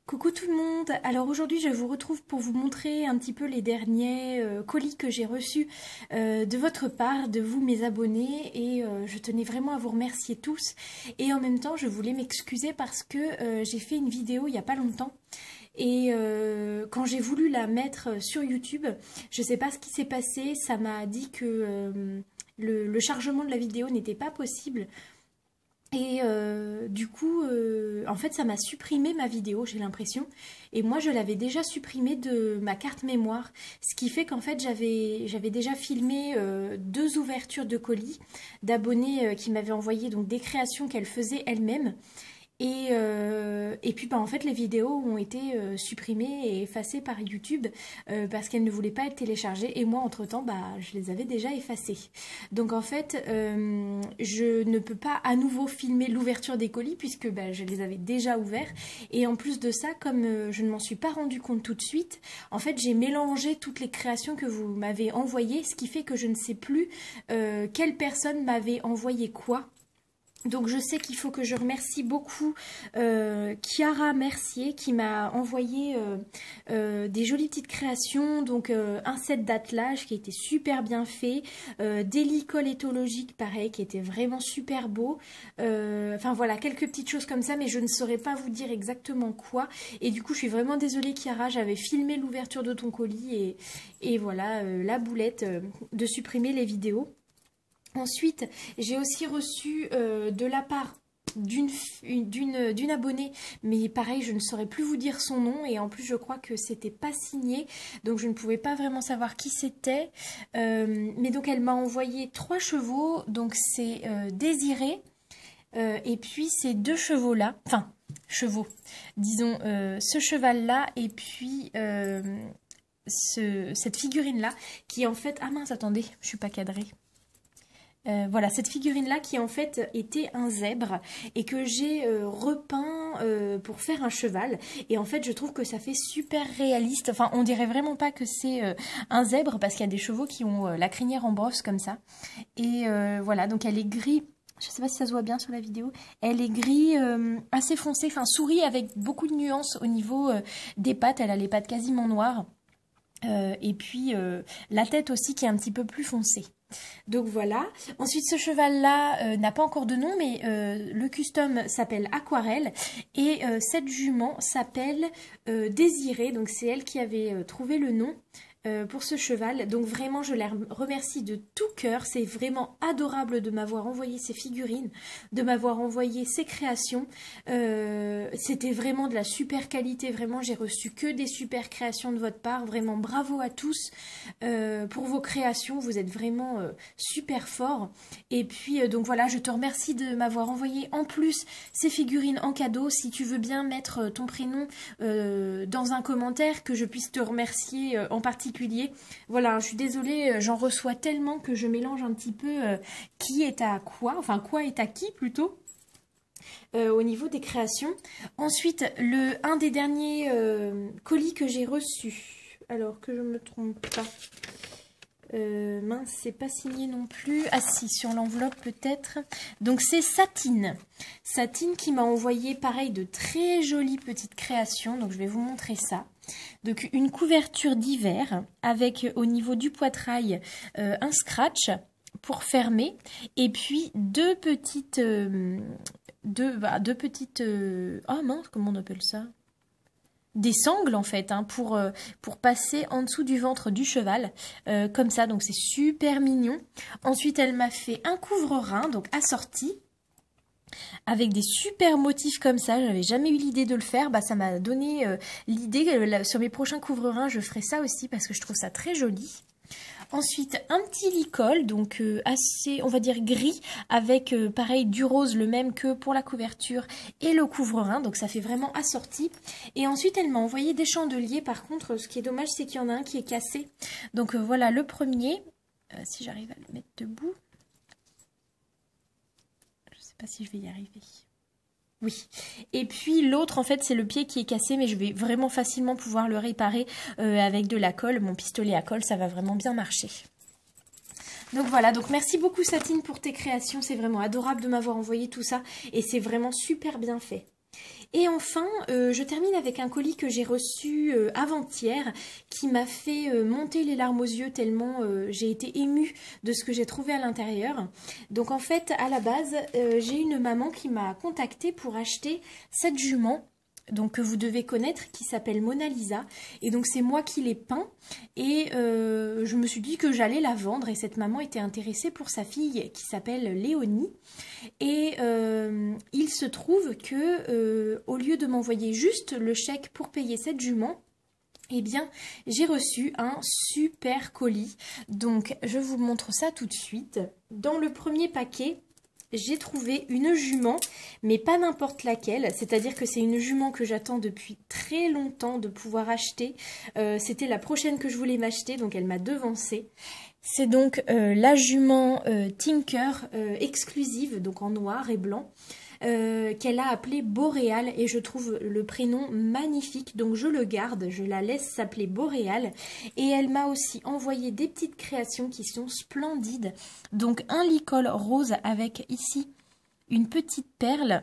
Coucou tout le monde, alors aujourd'hui je vous retrouve pour vous montrer un petit peu les derniers colis que j'ai reçus de votre part, de vous mes abonnés, et je tenais vraiment à vous remercier tous. Et en même temps je voulais m'excuser parce que j'ai fait une vidéo il n'y a pas longtemps. Et quand j'ai voulu la mettre sur YouTube, je sais pas ce qui s'est passé, ça m'a dit que le chargement de la vidéo n'était pas possible. Et du coup, en fait, ça m'a supprimé ma vidéo, j'ai l'impression. Et moi, je l'avais déjà supprimée de ma carte mémoire. Ce qui fait qu'en fait, j'avais déjà filmé deux ouvertures de colis d'abonnés qui m'avaient envoyé donc des créations qu'elles faisaient elles-mêmes. Et puis bah, en fait les vidéos ont été supprimées et effacées par YouTube parce qu'elles ne voulaient pas être téléchargées et moi entre temps bah, je les avais déjà effacées. Donc en fait je ne peux pas à nouveau filmer l'ouverture des colis puisque bah, je les avais déjà ouverts et en plus de ça comme je ne m'en suis pas rendu compte tout de suite, en fait j'ai mélangé toutes les créations que vous m'avez envoyées, ce qui fait que je ne sais plus quelle personne m'avait envoyé quoi. Donc je sais qu'il faut que je remercie beaucoup Chiara Mercier qui m'a envoyé des jolies petites créations, donc un set d'attelage qui était super bien fait, des licoles éthologiques pareil qui était vraiment super beau, enfin voilà quelques petites choses comme ça mais je ne saurais pas vous dire exactement quoi et du coup je suis vraiment désolée Chiara, j'avais filmé l'ouverture de ton colis et voilà la boulette de supprimer les vidéos. Ensuite, j'ai aussi reçu de la part d'une abonnée, mais pareil, je ne saurais plus vous dire son nom, et en plus je crois que c'était pas signé, donc je ne pouvais pas vraiment savoir qui c'était. Mais donc elle m'a envoyé 3 chevaux, donc c'est Désiré, et puis ces 2 chevaux-là, enfin, chevaux, disons ce cheval-là, et puis cette figurine-là, qui en fait... Ah mince, attendez, je suis pas cadrée. Voilà, cette figurine-là qui en fait était un zèbre et que j'ai repeint pour faire un cheval. Et en fait, je trouve que ça fait super réaliste. Enfin, on dirait vraiment pas que c'est un zèbre parce qu'il y a des chevaux qui ont la crinière en brosse comme ça. Et voilà, donc elle est gris. Je sais pas si ça se voit bien sur la vidéo. Elle est gris assez foncé, enfin souris avec beaucoup de nuances au niveau des pattes. Elle a les pattes quasiment noires. Et puis la tête aussi qui est un petit peu plus foncée. Donc voilà. Ensuite, ce cheval-là n'a pas encore de nom, mais le custom s'appelle Aquarelle et cette jument s'appelle Désirée. Donc c'est elle qui avait trouvé le nom pour ce cheval. Donc vraiment, je la remercie de tout cœur. C'est vraiment adorable de m'avoir envoyé ces figurines, de m'avoir envoyé ces créations. C'était vraiment de la super qualité. Vraiment, j'ai reçu que des super créations de votre part. Vraiment, bravo à tous pour vos créations. Vous êtes vraiment super forts. Et puis, donc voilà, je te remercie de m'avoir envoyé en plus ces figurines en cadeau. Si tu veux bien mettre ton prénom dans un commentaire, que je puisse te remercier en particulier. Voilà, je suis désolée, j'en reçois tellement que je mélange un petit peu qui est à quoi, enfin quoi est à qui plutôt. Au niveau des créations. Ensuite, un des derniers colis que j'ai reçu, alors que je me trompe pas, mince, c'est pas signé non plus. Ah si, sur l'enveloppe peut-être. Donc c'est Satine. Satine qui m'a envoyé pareil de très jolies petites créations. Donc je vais vous montrer ça. Donc une couverture d'hiver avec au niveau du poitrail un scratch pour fermer. Et puis deux petites... oh mince, comment on appelle ça? Des sangles en fait hein, pour passer en dessous du ventre du cheval comme ça, donc c'est super mignon. Ensuite elle m'a fait un couvre-rein donc assorti avec des super motifs comme ça. J'avais jamais eu l'idée de le faire, bah ça m'a donné l'idée. Sur mes prochains couvre-reins je ferai ça aussi parce que je trouve ça très joli. Ensuite, un petit licol, donc assez, on va dire gris, avec pareil du rose, le même que pour la couverture et le couvre-rein, donc ça fait vraiment assorti. Et ensuite, elle m'a envoyé des chandeliers, par contre, ce qui est dommage, c'est qu'il y en a un qui est cassé. Donc voilà, le premier, si j'arrive à le mettre debout, je sais pas si je vais y arriver. Oui, et puis l'autre en fait c'est le pied qui est cassé mais je vais vraiment facilement pouvoir le réparer avec de la colle, mon pistolet à colle ça va vraiment bien marcher. Donc voilà, donc merci beaucoup Satine pour tes créations, c'est vraiment adorable de m'avoir envoyé tout ça et c'est vraiment super bien fait. Et enfin, je termine avec un colis que j'ai reçu avant-hier qui m'a fait monter les larmes aux yeux tellement j'ai été émue de ce que j'ai trouvé à l'intérieur. Donc en fait, à la base, j'ai une maman qui m'a contactée pour acheter cette jument. Donc que vous devez connaître, qui s'appelle Mona Lisa. Et donc c'est moi qui l'ai peint. Et je me suis dit que j'allais la vendre. Et cette maman était intéressée pour sa fille qui s'appelle Léonie. Et il se trouve que au lieu de m'envoyer juste le chèque pour payer cette jument, eh bien, j'ai reçu un super colis. Donc, je vous montre ça tout de suite. Dans le premier paquet, j'ai trouvé une jument, mais pas n'importe laquelle. C'est-à-dire que c'est une jument que j'attends depuis très longtemps de pouvoir acheter. C'était la prochaine que je voulais m'acheter, donc elle m'a devancée. C'est donc la jument Tinker exclusive, donc en noir et blanc. Qu'elle a appelé Boréal et je trouve le prénom magnifique, donc je le garde, je la laisse s'appeler Boréal. Et elle m'a aussi envoyé des petites créations qui sont splendides, donc un licol rose avec ici une petite perle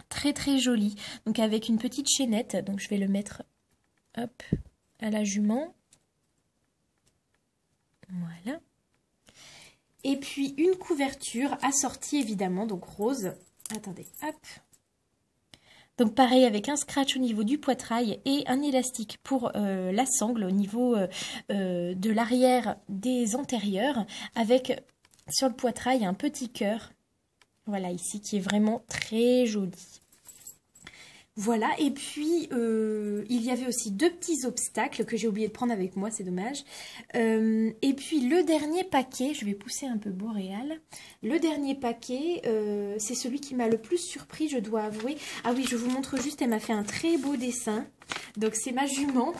très très jolie, donc avec une petite chaînette, donc je vais le mettre hop à la jument, voilà. Et puis une couverture assortie évidemment, donc rose. Attendez, hop. Donc pareil avec un scratch au niveau du poitrail et un élastique pour la sangle au niveau de l'arrière des antérieurs avec sur le poitrail un petit cœur. Voilà ici qui est vraiment très joli. Voilà, et puis il y avait aussi deux petits obstacles que j'ai oublié de prendre avec moi, c'est dommage. Et puis le dernier paquet, je vais pousser un peu Boréal. Le dernier paquet, c'est celui qui m'a le plus surpris, je dois avouer. Ah oui, je vous montre juste, elle m'a fait un très beau dessin. Donc c'est ma jument.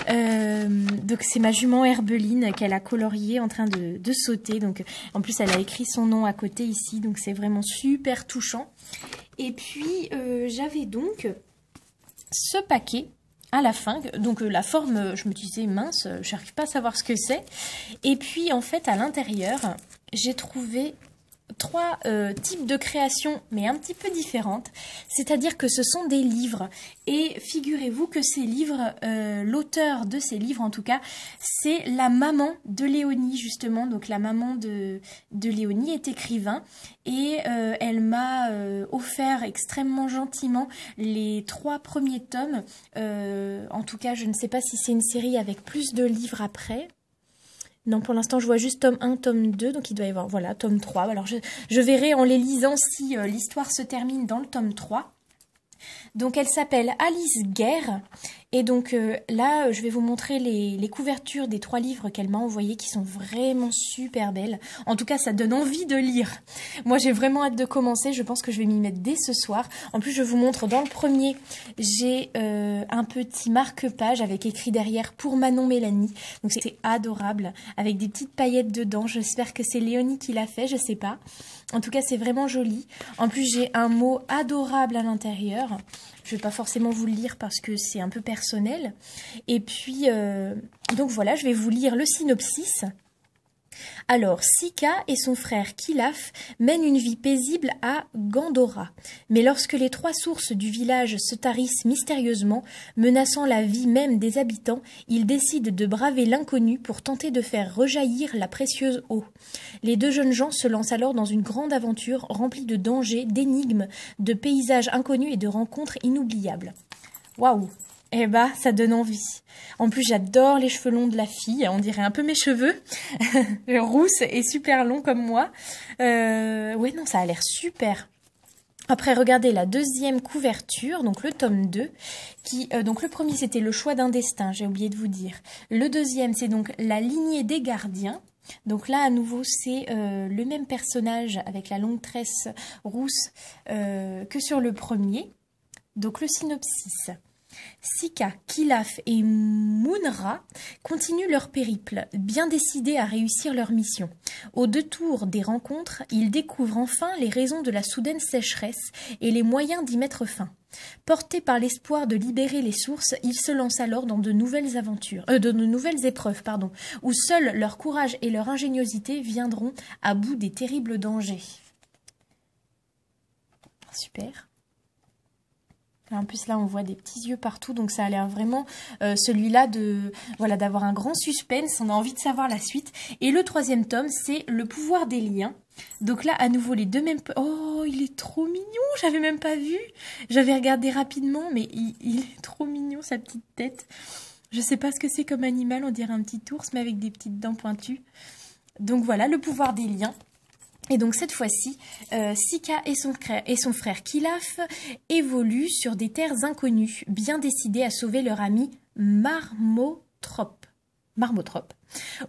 Donc c'est ma jument Herbeline qu'elle a coloriée en train de sauter. Donc en plus elle a écrit son nom à côté ici, donc c'est vraiment super touchant. Et puis j'avais donc ce paquet à la fin, donc la forme, je me disais mince, j'arrive pas à savoir ce que c'est. Et puis en fait à l'intérieur, j'ai trouvé trois types de créations, mais un petit peu différentes. C'est-à-dire que ce sont des livres. Et figurez-vous que ces livres, l'auteur de ces livres en tout cas, c'est la maman de Léonie justement. Donc la maman de Léonie est écrivain. Et elle m'a offert extrêmement gentiment les 3 premiers tomes. En tout cas, je ne sais pas si c'est une série avec plus de livres après. Non, pour l'instant, je vois juste tome 1, tome 2, donc il doit y avoir, voilà, tome 3. Alors, je verrai en les lisant si l'histoire se termine dans le tome 3. Donc, elle s'appelle Alice Guerre. Et donc, là, je vais vous montrer les couvertures des 3 livres qu'elle m'a envoyés, qui sont vraiment super belles. En tout cas, ça donne envie de lire. Moi, j'ai vraiment hâte de commencer. Je pense que je vais m'y mettre dès ce soir. En plus, je vous montre dans le premier, j'ai un petit marque-page avec écrit derrière pour Manon Mélanie. Donc, c'est adorable, avec des petites paillettes dedans. J'espère que c'est Léonie qui l'a fait, je sais pas. En tout cas, c'est vraiment joli. En plus, j'ai un mot adorable à l'intérieur. Je ne vais pas forcément vous le lire parce que c'est un peu personnel. Et puis, donc voilà, je vais vous lire le synopsis. Alors, Sika et son frère Kilaf mènent une vie paisible à Gandora. Mais lorsque les 3 sources du village se tarissent mystérieusement, menaçant la vie même des habitants, ils décident de braver l'inconnu pour tenter de faire rejaillir la précieuse eau. Les 2 jeunes gens se lancent alors dans une grande aventure remplie de dangers, d'énigmes, de paysages inconnus et de rencontres inoubliables. Waouh! Eh bah, ça donne envie. En plus, j'adore les cheveux longs de la fille. On dirait un peu mes cheveux. Rousse et super long comme moi. Ouais, non, ça a l'air super. Après, regardez la deuxième couverture, donc le tome 2. Donc le premier, c'était le choix d'un destin, j'ai oublié de vous dire. Le deuxième, c'est donc la lignée des gardiens. Donc là, à nouveau, c'est le même personnage avec la longue tresse rousse que sur le premier. Donc le synopsis. Sika, Kilaf et Munra continuent leur périple, bien décidés à réussir leur mission. Au détour des rencontres, ils découvrent enfin les raisons de la soudaine sécheresse et les moyens d'y mettre fin. Portés par l'espoir de libérer les sources, ils se lancent alors dans de nouvelles épreuves, où seuls leur courage et leur ingéniosité viendront à bout des terribles dangers. Super. En plus là on voit des petits yeux partout, donc ça a l'air vraiment celui-là voilà, d'avoir un grand suspense, on a envie de savoir la suite. Et le troisième tome, c'est Le pouvoir des liens. Donc là à nouveau les deux mêmes... Oh, il est trop mignon, j'avais même pas vu. J'avais regardé rapidement, mais il est trop mignon, sa petite tête. Je sais pas ce que c'est comme animal, on dirait un petit ours mais avec des petites dents pointues. Donc voilà, Le pouvoir des liens. Et donc cette fois-ci, Sika et son frère Kilaf évoluent sur des terres inconnues, bien décidés à sauver leur ami Marmotrope.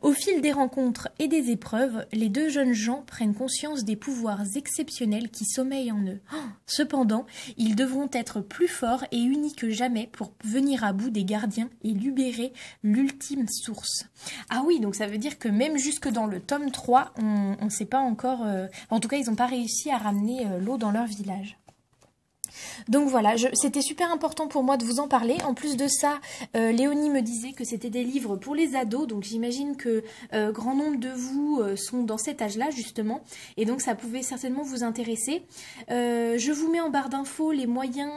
Au fil des rencontres et des épreuves, les deux jeunes gens prennent conscience des pouvoirs exceptionnels qui sommeillent en eux. Cependant, ils devront être plus forts et unis que jamais pour venir à bout des gardiens et libérer l'ultime source. Ah oui, donc ça veut dire que même jusque dans le tome 3, on ne sait pas encore... En tout cas, ils n'ont pas réussi à ramener l'eau dans leur village. Donc voilà, c'était super important pour moi de vous en parler. En plus de ça, Léonie me disait que c'était des livres pour les ados, donc j'imagine que grand nombre de vous sont dans cet âge-là justement, et donc ça pouvait certainement vous intéresser. Je vous mets en barre d'infos les moyens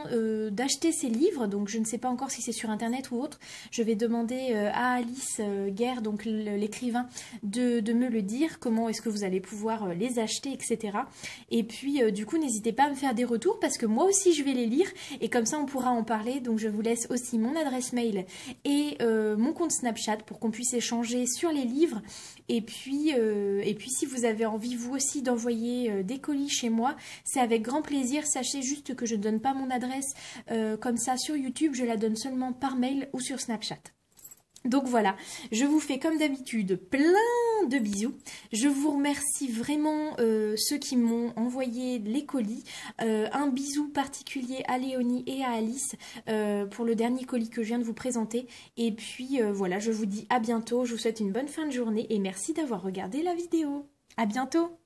d'acheter ces livres, donc je ne sais pas encore si c'est sur internet ou autre. Je vais demander à Alice Guerre, donc l'écrivain, de me le dire, comment est-ce que vous allez pouvoir les acheter, etc. Et puis du coup n'hésitez pas à me faire des retours, parce que moi aussi je vais les lire et comme ça on pourra en parler. Donc je vous laisse aussi mon adresse mail et mon compte Snapchat pour qu'on puisse échanger sur les livres. Et puis si vous avez envie vous aussi d'envoyer des colis chez moi, c'est avec grand plaisir. Sachez juste que je ne donne pas mon adresse comme ça sur YouTube, je la donne seulement par mail ou sur Snapchat. Donc voilà, je vous fais comme d'habitude plein de bisous. Je vous remercie vraiment ceux qui m'ont envoyé les colis. Un bisou particulier à Léonie et à Alice pour le dernier colis que je viens de vous présenter. Et puis voilà, je vous dis à bientôt. Je vous souhaite une bonne fin de journée et merci d'avoir regardé la vidéo. À bientôt!